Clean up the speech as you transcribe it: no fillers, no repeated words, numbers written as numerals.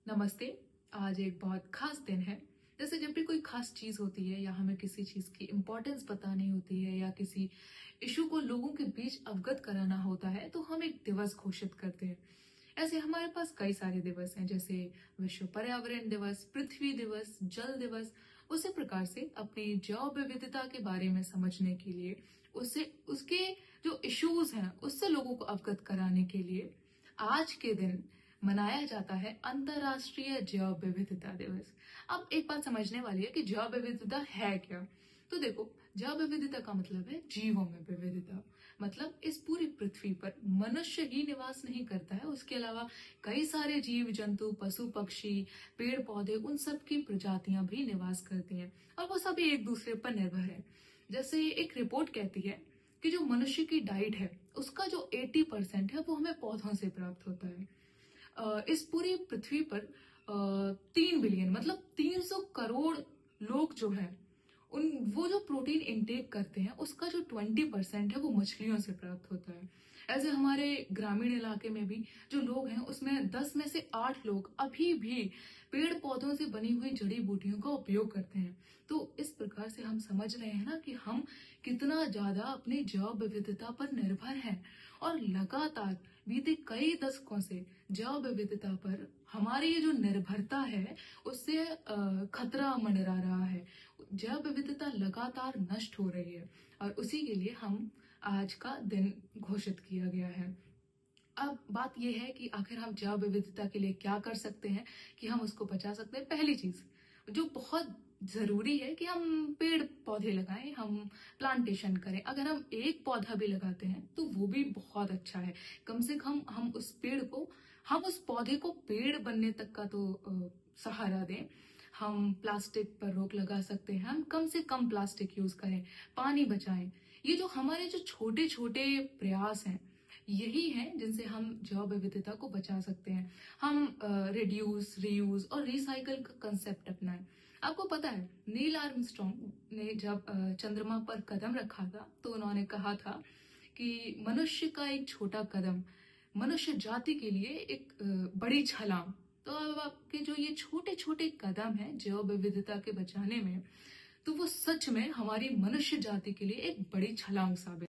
नमस्ते। आज एक बहुत खास दिन है। जैसे जब भी कोई खास चीज होती है या हमें किसी चीज की इम्पोर्टेंस बतानी होती है या किसी इशू को लोगों के बीच अवगत कराना होता है तो हम एक दिवस घोषित करते हैं। ऐसे हमारे पास कई सारे दिवस हैं, जैसे विश्व पर्यावरण दिवस, पृथ्वी दिवस, जल दिवस। उसी प्रकार से अपनी जैव विविधता के बारे में समझने के लिए, उससे उसके जो इश्यूज हैं उससे लोगों को अवगत कराने के लिए आज के दिन मनाया जाता है अंतर्राष्ट्रीय जैव विविधता दिवस। अब एक बात समझने वाली है कि जैव विविधता है क्या। तो देखो, जैव विविधता का मतलब है जीवों में विविधता। मतलब इस पूरी पृथ्वी पर मनुष्य ही निवास नहीं करता है, उसके अलावा कई सारे जीव जंतु, पशु पक्षी, पेड़ पौधे, उन सब की प्रजातियां भी निवास करती हैं और वो सभी एक दूसरे पर निर्भर है। जैसे एक रिपोर्ट कहती है कि जो मनुष्य की डाइट है उसका जो 80% है वो हमें पौधों से प्राप्त होता है। इस पूरी पृथ्वी पर 3 बिलियन मतलब 300 करोड़ लोग जो हैं, उन वो जो प्रोटीन इनटेक करते हैं उसका जो 20% है वो मछलियों से प्राप्त होता है। ऐसे हमारे ग्रामीण इलाके में भी जो लोग हैं उसमें 10 में से 8 लोग अभी भी पेड़ पौधों से बनी हुई जड़ी बूटियों का उपयोग करते हैं। तो इस प्रकार से हम समझ रहे हैं ना कि हम कितना ज्यादा अपनी जैव विविधता पर निर्भर हैं और लगातार बीते कई दशकों से जैव विविधता पर हमारी ये जो निर्भरता है उससे खतरा मंडरा रहा है। जैव विविधता लगातार नष्ट हो रही है और उसी के लिए हम आज का दिन घोषित किया गया है। अब बात यह है कि आखिर हम जैव विविधता के लिए क्या कर सकते हैं कि हम उसको बचा सकते हैं। पहली चीज जो बहुत जरूरी है कि हम पेड़ पौधे लगाएं, हम प्लांटेशन करें। अगर हम एक पौधा भी लगाते हैं तो वो भी बहुत अच्छा है। कम से कम हम उस पौधे को पेड़ बनने तक का तो सहारा दें। हम प्लास्टिक पर रोक लगा सकते हैं, हम कम से कम प्लास्टिक यूज करें, पानी बचाएं। ये जो हमारे जो छोटे छोटे प्रयास हैं यही है जिनसे हम जैव विविधता को बचा सकते हैं। हम रिड्यूस, रीयूज और रिसाइकल का कंसेप्ट अपनाएं। आपको पता है नील आर्मस्ट्रॉन्ग ने जब चंद्रमा पर कदम रखा था तो उन्होंने कहा था कि मनुष्य का एक छोटा कदम मनुष्य जाति के लिए एक बड़ी छलांग। तो अब आपके जो ये छोटे छोटे कदम हैं जैव विविधता के बचाने में, तो वो सच में हमारी मनुष्य जाति के लिए एक बड़ी छलांग साबित